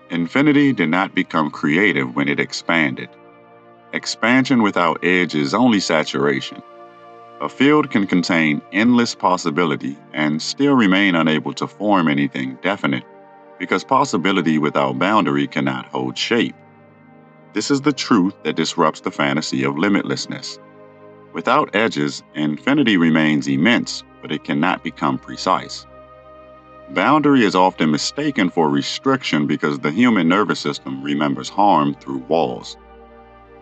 Infinity did not become creative when it expanded. Expansion without edge is only saturation. A field can contain endless possibility and still remain unable to form anything definite because possibility without boundary cannot hold shape. This is the truth that disrupts the fantasy of limitlessness. Without edges, infinity remains immense, but it cannot become precise. Boundary is often mistaken for restriction because the human nervous system remembers harm through walls.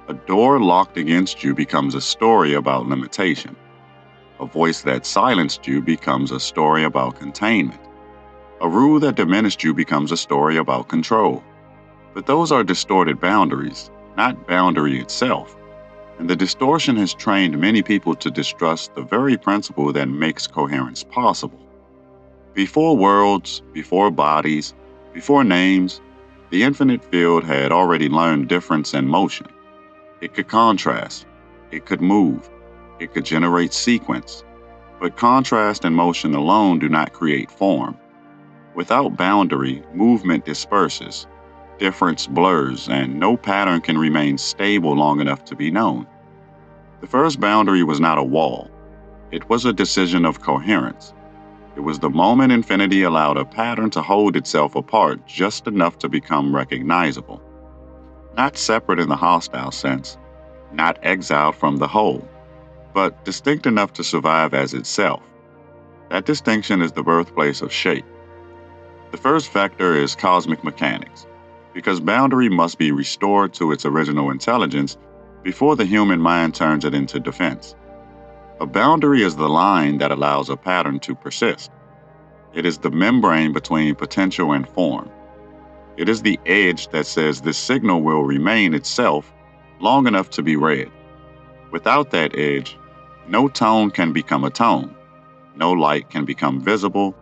A door locked against you becomes a story about limitation. A voice that silenced you becomes a story about containment. A rule that diminished you becomes a story about control. But those are distorted boundaries, not boundary itself. And the distortion has trained many people to distrust the very principle that makes coherence possible. Before worlds, before bodies, before names, the infinite field had already learned difference and motion. It could contrast, it could move, it could generate sequence. But contrast and motion alone do not create form. Without boundary, movement disperses, difference blurs, and no pattern can remain stable long enough to be known. The first boundary was not a wall. It was a decision of coherence. It was the moment infinity allowed a pattern to hold itself apart just enough to become recognizable. Not separate in the hostile sense, not exiled from the whole, but distinct enough to survive as itself. That distinction is the birthplace of shape. The first vector is cosmic mechanics, because boundary must be restored to its original intelligence before the human mind turns it into defense. A boundary is the line that allows a pattern to persist. It is the membrane between potential and form. It is the edge that says this signal will remain itself long enough to be read. Without that edge, no tone can become a tone, no light can become visible,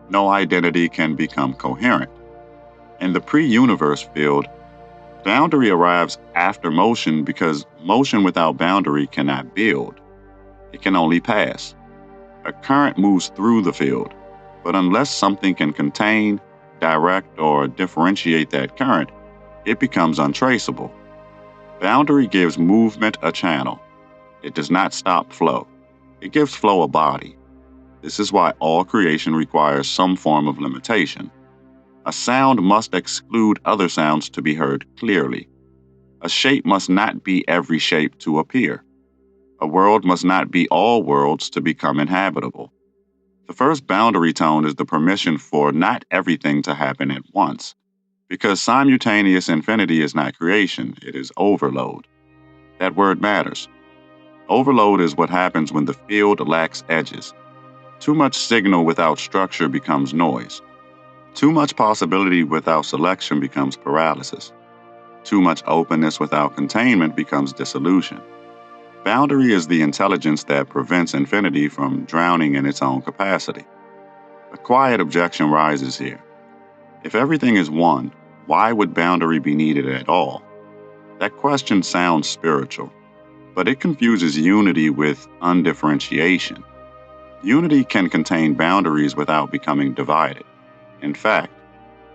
no identity can become coherent. In the pre-universe field, boundary arrives after motion because motion without boundary cannot build. It can only pass. A current moves through the field, but unless something can contain, direct, or differentiate that current, it becomes untraceable. Boundary gives movement a channel. It does not stop flow. It gives flow a body. This is why all creation requires some form of limitation. A sound must exclude other sounds to be heard clearly. A shape must not be every shape to appear. A world must not be all worlds to become inhabitable. The first boundary tone is the permission for not everything to happen at once, because simultaneous infinity is not creation, it is overload. That word matters. Overload is what happens when the field lacks edges. Too much signal without structure becomes noise. Too much possibility without selection becomes paralysis. Too much openness without containment becomes dissolution. Boundary is the intelligence that prevents infinity from drowning in its own capacity. A quiet objection rises here. If everything is one, why would boundary be needed at all? That question sounds spiritual, but it confuses unity with undifferentiation. Unity can contain boundaries without becoming divided. In fact,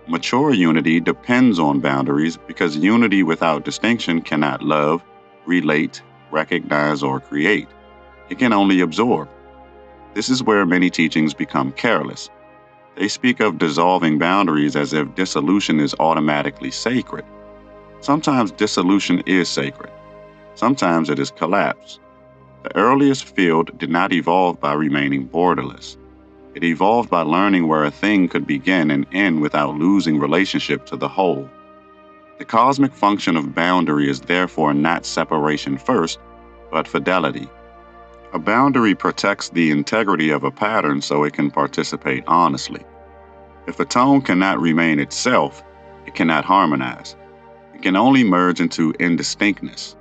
mature unity depends on boundaries because unity without distinction cannot love, relate, recognize, or create. It can only absorb. This is where many teachings become careless. They speak of dissolving boundaries as if dissolution is automatically sacred. Sometimes dissolution is sacred. Sometimes it is collapse. The earliest field did not evolve by remaining borderless. It evolved by learning where a thing could begin and end without losing relationship to the whole. The cosmic function of boundary is therefore not separation first, but fidelity. A boundary protects the integrity of a pattern so it can participate honestly. If a tone cannot remain itself, it cannot harmonize. It can only merge into indistinctness.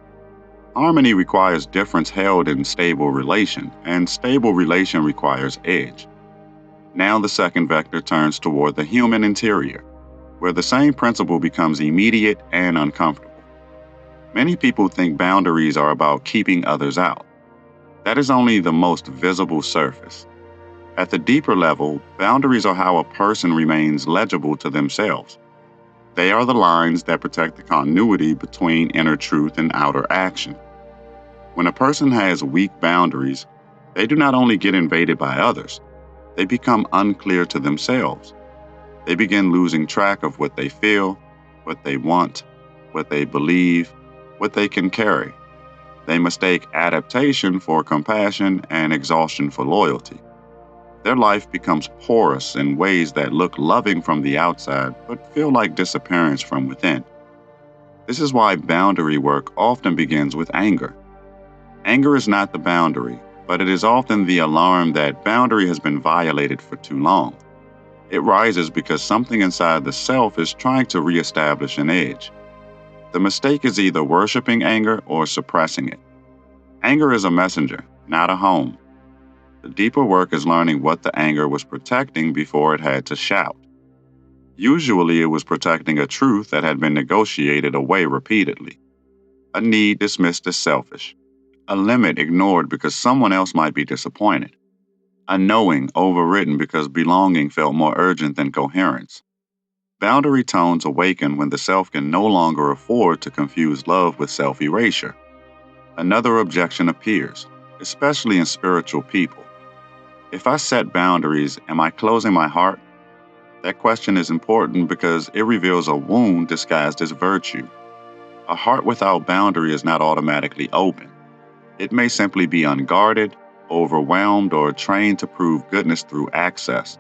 Harmony requires difference held in stable relation, and stable relation requires edge. Now the second vector turns toward the human interior, where the same principle becomes immediate and uncomfortable. Many people think boundaries are about keeping others out. That is only the most visible surface. At the deeper level, boundaries are how a person remains legible to themselves. They are the lines that protect the continuity between inner truth and outer action. When a person has weak boundaries, they do not only get invaded by others, they become unclear to themselves. They begin losing track of what they feel, what they want, what they believe, what they can carry. They mistake adaptation for compassion and exhaustion for loyalty. Their life becomes porous in ways that look loving from the outside but feel like disappearance from within. This is why boundary work often begins with anger. Anger is not the boundary, but it is often the alarm that boundary has been violated for too long. It rises because something inside the self is trying to reestablish an edge. The mistake is either worshiping anger or suppressing it. Anger is a messenger, not a home. The deeper work is learning what the anger was protecting before it had to shout. Usually, it was protecting a truth that had been negotiated away repeatedly. A need dismissed as selfish. A limit ignored because someone else might be disappointed. A knowing overwritten because belonging felt more urgent than coherence. Boundary tones awaken when the self can no longer afford to confuse love with self-erasure. Another objection appears, especially in spiritual people. If I set boundaries, am I closing my heart? That question is important because it reveals a wound disguised as virtue. A heart without boundary is not automatically open. It may simply be unguarded, overwhelmed, or trained to prove goodness through access.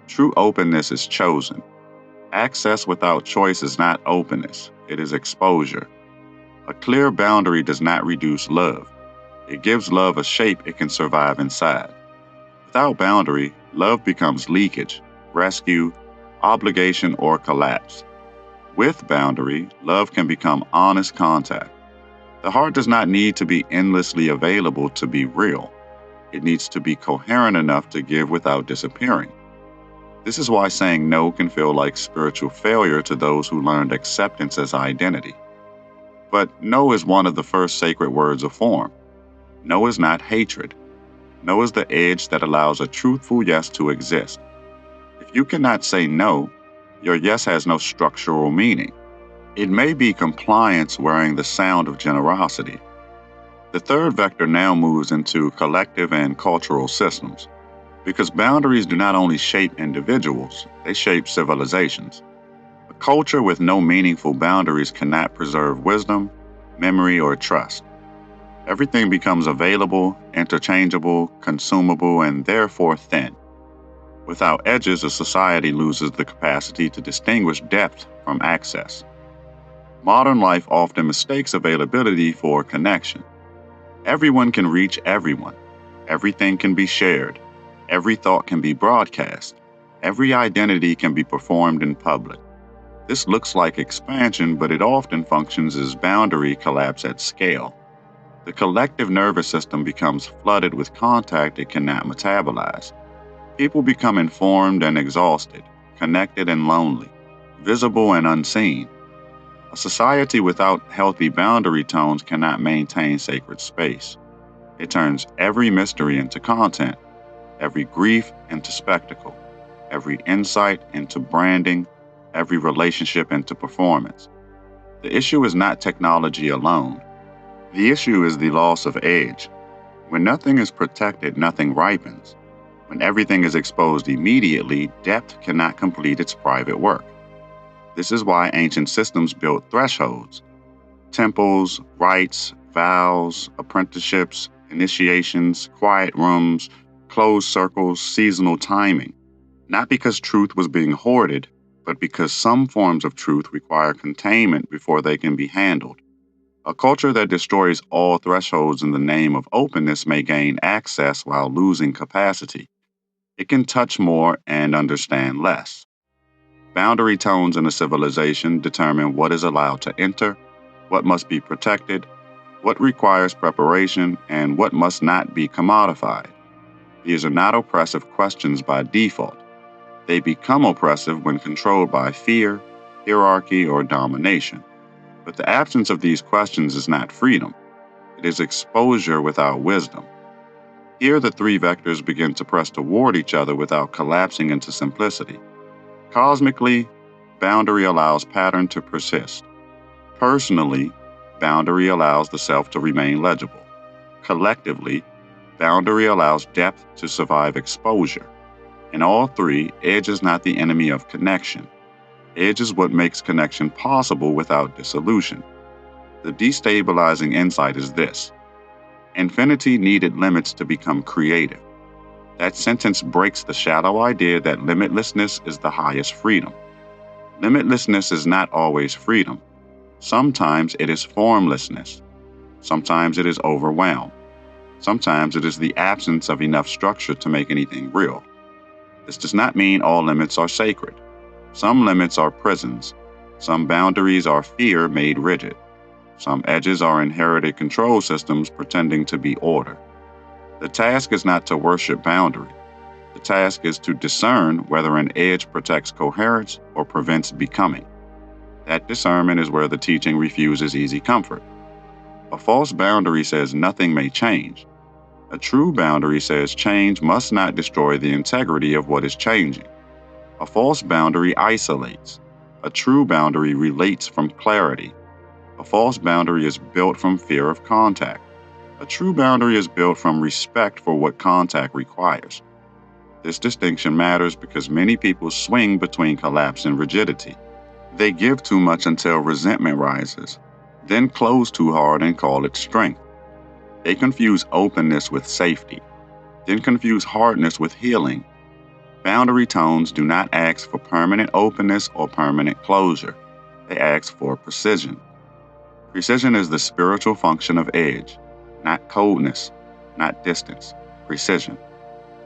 True openness is chosen. Access without choice is not openness, it is exposure. A clear boundary does not reduce love. It gives love a shape it can survive inside. Without boundary, love becomes leakage, rescue, obligation, or collapse. With boundary, love can become honest contact. The heart does not need to be endlessly available to be real. It needs to be coherent enough to give without disappearing. This is why saying no can feel like spiritual failure to those who learned acceptance as identity. But no is one of the first sacred words of form. No is not hatred. No is the edge that allows a truthful yes to exist. If you cannot say no, your yes has no structural meaning. It may be compliance wearing the sound of generosity. The third vector now moves into collective and cultural systems. Because boundaries do not only shape individuals, they shape civilizations. A culture with no meaningful boundaries cannot preserve wisdom, memory, or trust. Everything becomes available, interchangeable, consumable, and therefore thin. Without edges, a society loses the capacity to distinguish depth from access. Modern life often mistakes availability for connection. Everyone can reach everyone. Everything can be shared. Every thought can be broadcast. Every identity can be performed in public. This looks like expansion, but it often functions as boundary collapse at scale. The collective nervous system becomes flooded with contact it cannot metabolize. People become informed and exhausted, connected and lonely, visible and unseen. A society without healthy boundary tones cannot maintain sacred space. It turns every mystery into content, every grief into spectacle, every insight into branding, every relationship into performance. The issue is not technology alone. The issue is the loss of edge. When nothing is protected, nothing ripens. When everything is exposed immediately, depth cannot complete its private work. This is why ancient systems built thresholds, temples, rites, vows, apprenticeships, initiations, quiet rooms, closed circles, seasonal timing. Not because truth was being hoarded, but because some forms of truth require containment before they can be handled. A culture that destroys all thresholds in the name of openness may gain access while losing capacity. It can touch more and understand less. Boundary tones in a civilization determine what is allowed to enter, what must be protected, what requires preparation, and what must not be commodified. These are not oppressive questions by default. They become oppressive when controlled by fear, hierarchy, or domination. But the absence of these questions is not freedom. It is exposure without wisdom. Here, the three vectors begin to press toward each other without collapsing into simplicity. Cosmically, boundary allows pattern to persist. Personally, boundary allows the self to remain legible. Collectively, boundary allows depth to survive exposure. In all three, edge is not the enemy of connection. Edge is what makes connection possible without dissolution. The destabilizing insight is this: infinity needed limits to become creative. That sentence breaks the shallow idea that limitlessness is the highest freedom. Limitlessness is not always freedom. Sometimes it is formlessness. Sometimes it is overwhelm. Sometimes it is the absence of enough structure to make anything real. This does not mean all limits are sacred. Some limits are prisons. Some boundaries are fear made rigid. Some edges are inherited control systems pretending to be order. The task is not to worship boundary. The task is to discern whether an edge protects coherence or prevents becoming. That discernment is where the teaching refuses easy comfort. A false boundary says nothing may change. A true boundary says change must not destroy the integrity of what is changing. A false boundary isolates. A true boundary relates from clarity. A false boundary is built from fear of contact. A true boundary is built from respect for what contact requires. This distinction matters because many people swing between collapse and rigidity. They give too much until resentment rises, then close too hard and call it strength. They confuse openness with safety, then confuse hardness with healing. Boundary tones do not ask for permanent openness or permanent closure. They ask for precision. Precision is the spiritual function of edge, not coldness, not distance, precision.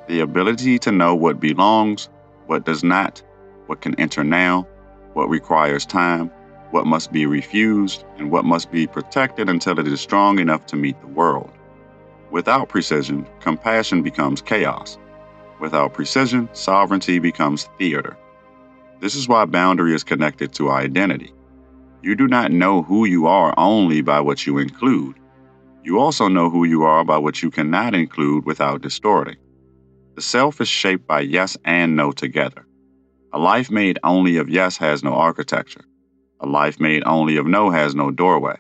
The ability to know what belongs, what does not, what can enter now, what requires time, what must be refused, and what must be protected until it is strong enough to meet the world. Without precision, compassion becomes chaos. Without precision, sovereignty becomes theater. This is why boundary is connected to identity. You do not know who you are only by what you include. You also know who you are by what you cannot include without distorting. The self is shaped by yes and no together. A life made only of yes has no architecture. A life made only of no has no doorway.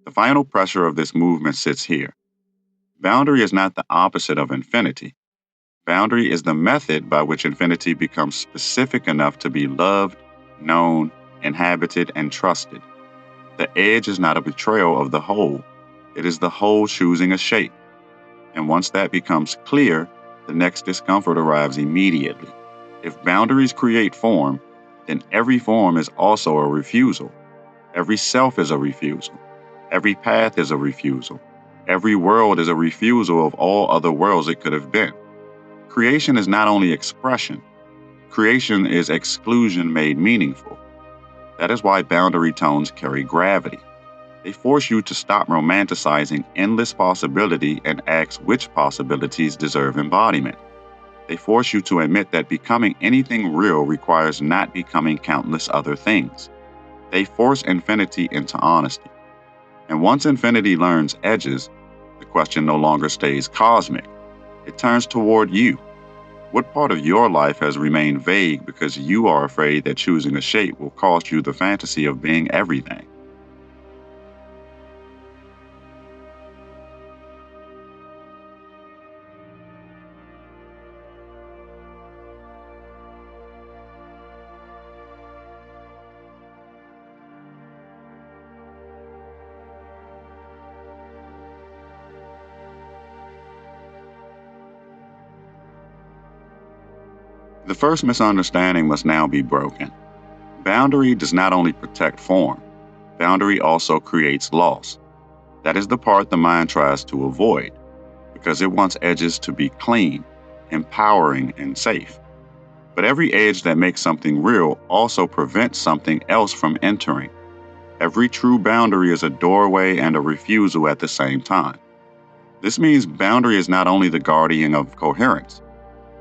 The final pressure of this movement sits here. Boundary is not the opposite of infinity. Boundary is the method by which infinity becomes specific enough to be loved, known, inhabited, and trusted. The edge is not a betrayal of the whole. It is the whole choosing a shape. And once that becomes clear, the next discomfort arrives immediately. If boundaries create form, then every form is also a refusal. Every self is a refusal. Every path is a refusal. Every world is a refusal of all other worlds it could have been. Creation is not only expression. Creation is exclusion made meaningful. That is why boundary tones carry gravity. They force you to stop romanticizing endless possibility and ask which possibilities deserve embodiment. They force you to admit that becoming anything real requires not becoming countless other things. They force infinity into honesty. And once infinity learns edges, the question no longer stays cosmic. It turns toward you. What part of your life has remained vague because you are afraid that choosing a shape will cost you the fantasy of being everything? The first misunderstanding must now be broken. Boundary does not only protect form, boundary also creates loss. That is the part the mind tries to avoid because it wants edges to be clean, empowering, and safe. But every edge that makes something real also prevents something else from entering. Every true boundary is a doorway and a refusal at the same time. This means boundary is not only the guardian of coherence,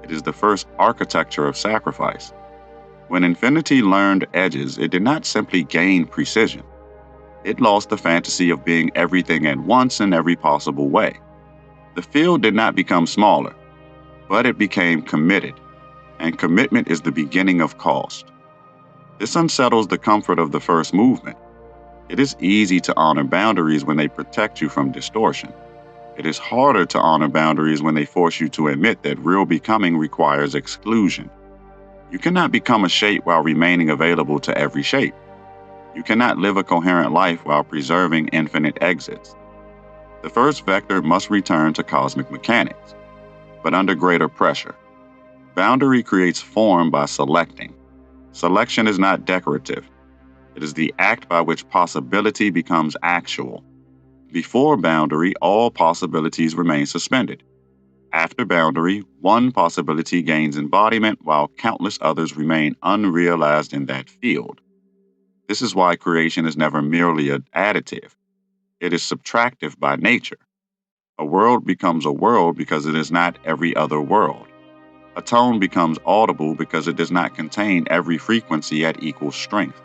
it is the first architecture of sacrifice. When infinity learned edges, it did not simply gain precision. It lost the fantasy of being everything at once in every possible way. The field did not become smaller, but it became committed, and commitment is the beginning of cost. This unsettles the comfort of the first movement. It is easy to honor boundaries when they protect you from distortion. It is harder to honor boundaries when they force you to admit that real becoming requires exclusion. You cannot become a shape while remaining available to every shape. You cannot live a coherent life while preserving infinite exits. The first vector must return to cosmic mechanics, but under greater pressure. Boundary creates form by selecting. Selection is not decorative. It is the act by which possibility becomes actual. Before boundary, all possibilities remain suspended. After boundary, one possibility gains embodiment while countless others remain unrealized in that field. This is why creation is never merely additive. It is subtractive by nature. A world becomes a world because it is not every other world. A tone becomes audible because it does not contain every frequency at equal strength.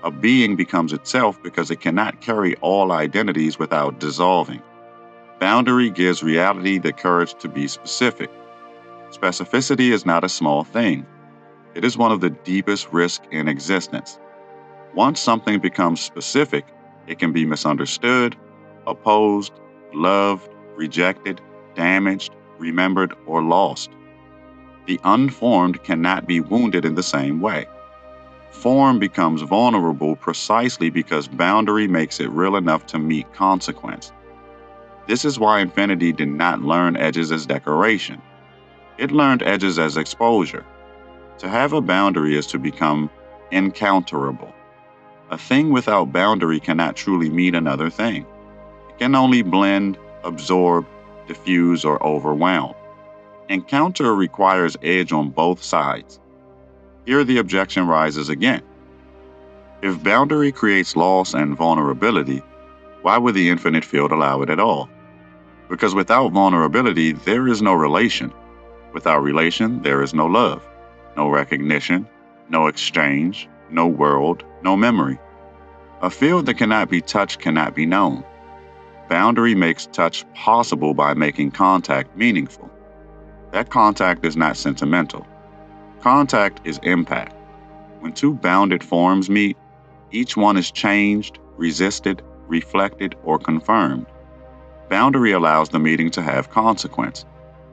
A being becomes itself because it cannot carry all identities without dissolving. Boundary gives reality the courage to be specific. Specificity is not a small thing. It is one of the deepest risks in existence. Once something becomes specific, it can be misunderstood, opposed, loved, rejected, damaged, remembered, or lost. The unformed cannot be wounded in the same way. Form becomes vulnerable precisely because boundary makes it real enough to meet consequence. This is why infinity did not learn edges as decoration. It learned edges as exposure. To have a boundary is to become encounterable. A thing without boundary cannot truly meet another thing. It can only blend, absorb, diffuse, or overwhelm. Encounter requires edge on both sides. Here the objection rises again. If boundary creates loss and vulnerability, why would the infinite field allow it at all? Because without vulnerability, there is no relation. Without relation, there is no love, no recognition, no exchange, no world, no memory. A field that cannot be touched cannot be known. Boundary makes touch possible by making contact meaningful. That contact is not sentimental. Contact is impact. When two bounded forms meet, each one is changed, resisted, reflected, or confirmed. Boundary allows the meeting to have consequence.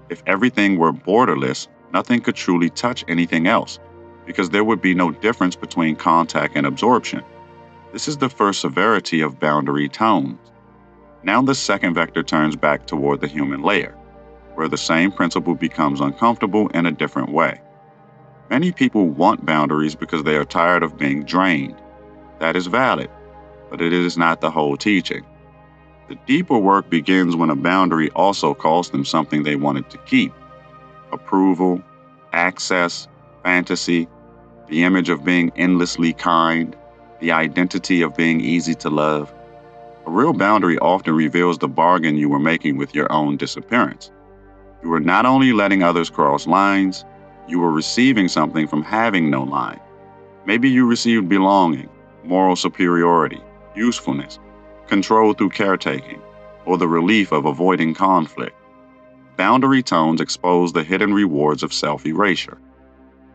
If everything were borderless, nothing could truly touch anything else, because there would be no difference between contact and absorption. This is the first severity of boundary tones. Now the second vector turns back toward the human layer, where the same principle becomes uncomfortable in a different way. Many people want boundaries because they are tired of being drained. That is valid, but it is not the whole teaching. The deeper work begins when a boundary also costs them something they wanted to keep: approval, access, fantasy, the image of being endlessly kind, the identity of being easy to love. A real boundary often reveals the bargain you were making with your own disappearance. You were not only letting others cross lines, you were receiving something from having no line. Maybe you received belonging, moral superiority, usefulness, control through caretaking, or the relief of avoiding conflict. Boundary tones expose the hidden rewards of self-erasure.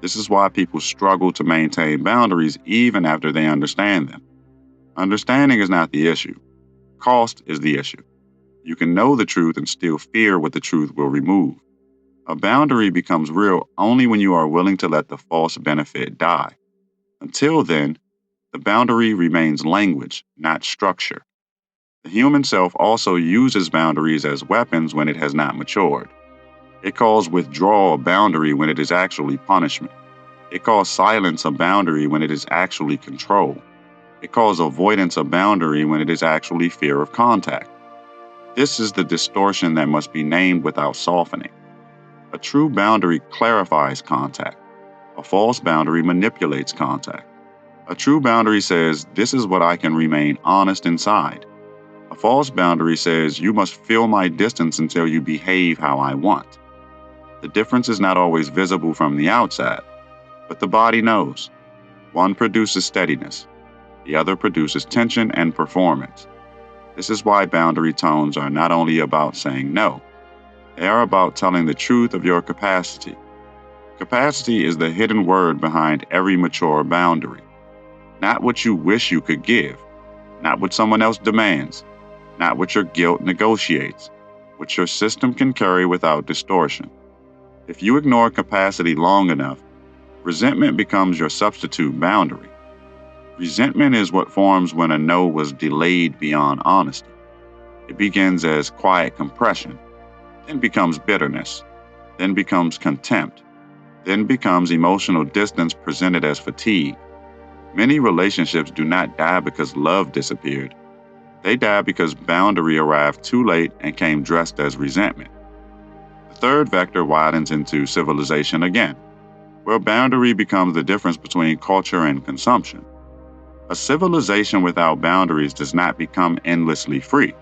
This is why people struggle to maintain boundaries even after they understand them. Understanding is not the issue. Cost is the issue. You can know the truth and still fear what the truth will remove. A boundary becomes real only when you are willing to let the false benefit die. Until then, the boundary remains language, not structure. The human self also uses boundaries as weapons when it has not matured. It calls withdrawal a boundary when it is actually punishment. It calls silence a boundary when it is actually control. It calls avoidance a boundary when it is actually fear of contact. This is the distortion that must be named without softening. A true boundary clarifies contact. A false boundary manipulates contact. A true boundary says, this is what I can remain honest inside. A false boundary says, you must feel my distance until you behave how I want. The difference is not always visible from the outside, but the body knows. One produces steadiness, the other produces tension and performance. This is why boundary tones are not only about saying no, they are about telling the truth of your capacity. Capacity is the hidden word behind every mature boundary. Not what you wish you could give, not what someone else demands, not what your guilt negotiates, what your system can carry without distortion. If you ignore capacity long enough, resentment becomes your substitute boundary. Resentment is what forms when a no was delayed beyond honesty. It begins as quiet compression, then becomes bitterness, then becomes contempt, then becomes emotional distance presented as fatigue. Many relationships do not die because love disappeared. They die because boundary arrived too late and came dressed as resentment. The third vector widens into civilization again, where boundary becomes the difference between culture and consumption. A civilization without boundaries does not become endlessly free.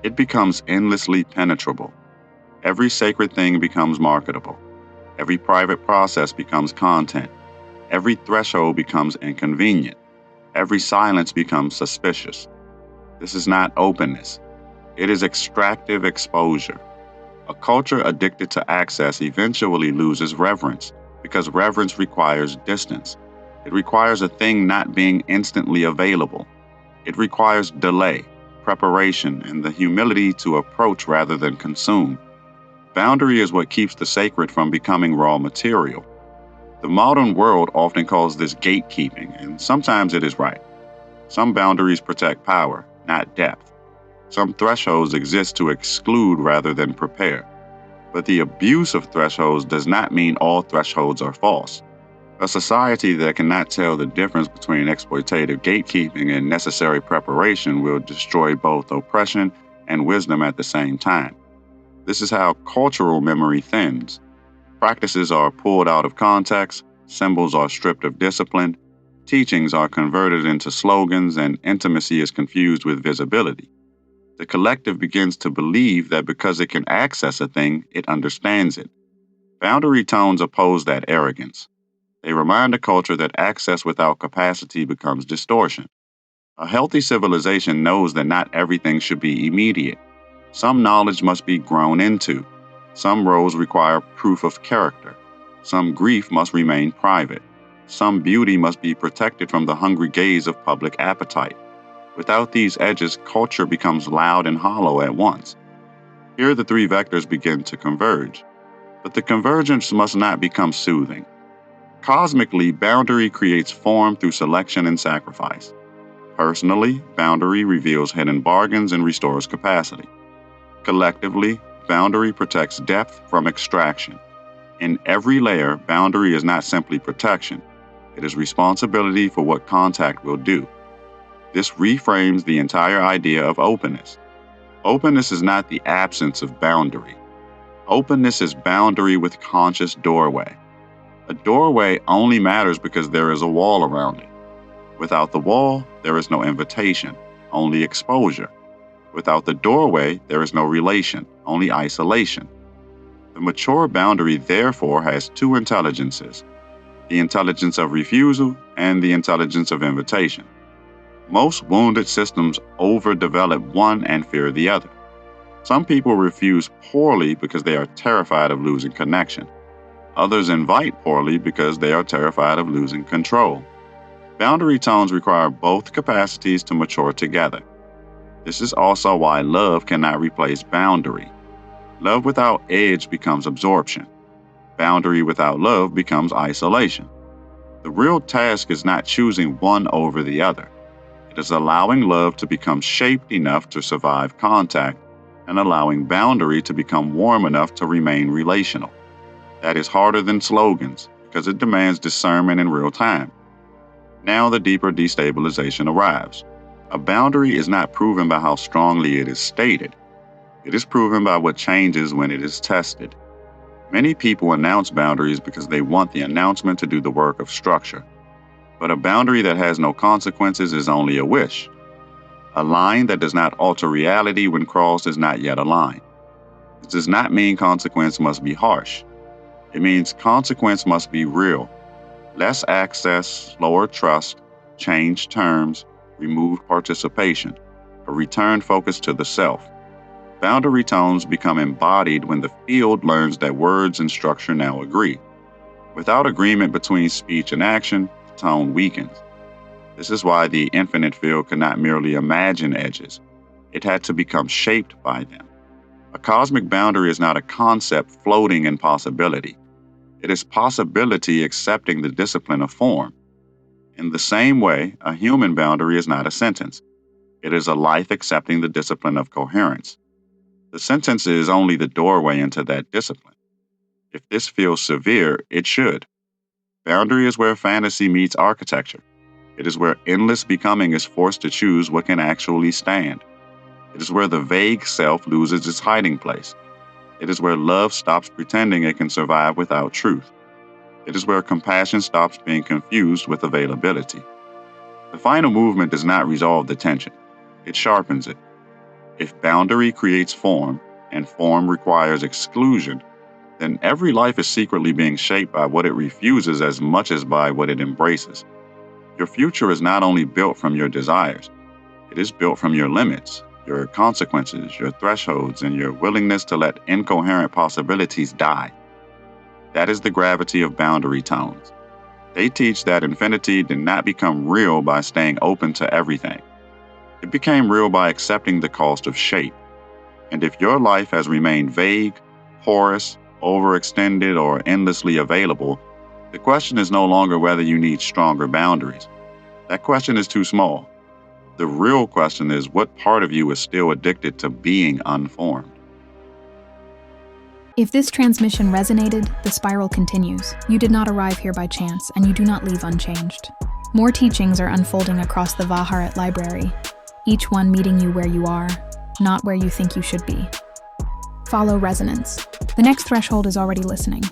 It becomes endlessly penetrable. Every sacred thing becomes marketable. Every private process becomes content. Every threshold becomes inconvenient. Every silence becomes suspicious. This is not openness. It is extractive exposure. A culture addicted to access eventually loses reverence because reverence requires distance. It requires a thing not being instantly available. It requires delay, preparation, and the humility to approach rather than consume. Boundary is what keeps the sacred from becoming raw material. The modern world often calls this gatekeeping, and sometimes it is right. Some boundaries protect power, not depth. Some thresholds exist to exclude rather than prepare. But the abuse of thresholds does not mean all thresholds are false. A society that cannot tell the difference between exploitative gatekeeping and necessary preparation will destroy both oppression and wisdom at the same time. This is how cultural memory thins. Practices are pulled out of context, symbols are stripped of discipline, teachings are converted into slogans, and intimacy is confused with visibility. The collective begins to believe that because it can access a thing, it understands it. Boundary tones oppose that arrogance. They remind the culture that access without capacity becomes distortion. A healthy civilization knows that not everything should be immediate. Some knowledge must be grown into. Some roles require proof of character. Some grief must remain private. Some beauty must be protected from the hungry gaze of public appetite. Without these edges, culture becomes loud and hollow at once. Here the three vectors begin to converge. But the convergence must not become soothing. Cosmically, boundary creates form through selection and sacrifice. Personally, boundary reveals hidden bargains and restores capacity. Collectively, boundary protects depth from extraction. In every layer, boundary is not simply protection. It is responsibility for what contact will do. This reframes the entire idea of openness. Openness is not the absence of boundary. Openness is boundary with conscious doorway. A doorway only matters because there is a wall around it. Without the wall, there is no invitation, only exposure. Without the doorway, there is no relation, only isolation. The mature boundary, therefore, has two intelligences, the intelligence of refusal and the intelligence of invitation. Most wounded systems overdevelop one and fear the other. Some people refuse poorly because they are terrified of losing connection. Others invite poorly because they are terrified of losing control. Boundary tones require both capacities to mature together. This is also why love cannot replace boundary. Love without edge becomes absorption. Boundary without love becomes isolation. The real task is not choosing one over the other. It is allowing love to become shaped enough to survive contact and allowing boundary to become warm enough to remain relational. That is harder than slogans because it demands discernment in real time. Now the deeper destabilization arrives. A boundary is not proven by how strongly it is stated. It is proven by what changes when it is tested. Many people announce boundaries because they want the announcement to do the work of structure. But a boundary that has no consequences is only a wish. A line that does not alter reality when crossed is not yet a line. It does not mean consequence must be harsh. It means consequence must be real. Less access, slower trust, changed terms, removed participation, a return focus to the self. Boundary tones become embodied when the field learns that words and structure now agree. Without agreement between speech and action, the tone weakens. This is why the infinite field could not merely imagine edges. It had to become shaped by them. A cosmic boundary is not a concept floating in possibility. It is possibility accepting the discipline of form. In the same way, a human boundary is not a sentence. It is a life accepting the discipline of coherence. The sentence is only the doorway into that discipline. If this feels severe, it should. Boundary is where fantasy meets architecture. It is where endless becoming is forced to choose what can actually stand. It is where the vague self loses its hiding place. It is where love stops pretending it can survive without truth. It is where compassion stops being confused with availability. The final movement does not resolve the tension. It sharpens it. If boundary creates form, and form requires exclusion, then every life is secretly being shaped by what it refuses as much as by what it embraces. Your future is not only built from your desires, it is built from your limits, your consequences, your thresholds, and your willingness to let incoherent possibilities die. That is the gravity of boundary tones. They teach that infinity did not become real by staying open to everything. It became real by accepting the cost of shape. And if your life has remained vague, porous, overextended, or endlessly available, the question is no longer whether you need stronger boundaries. That question is too small. The real question is what part of you is still addicted to being unformed. If this transmission resonated, the spiral continues. You did not arrive here by chance, and you do not leave unchanged. More teachings are unfolding across the Coherent library, each one meeting you where you are, not where you think you should be. Follow resonance. The next threshold is already listening.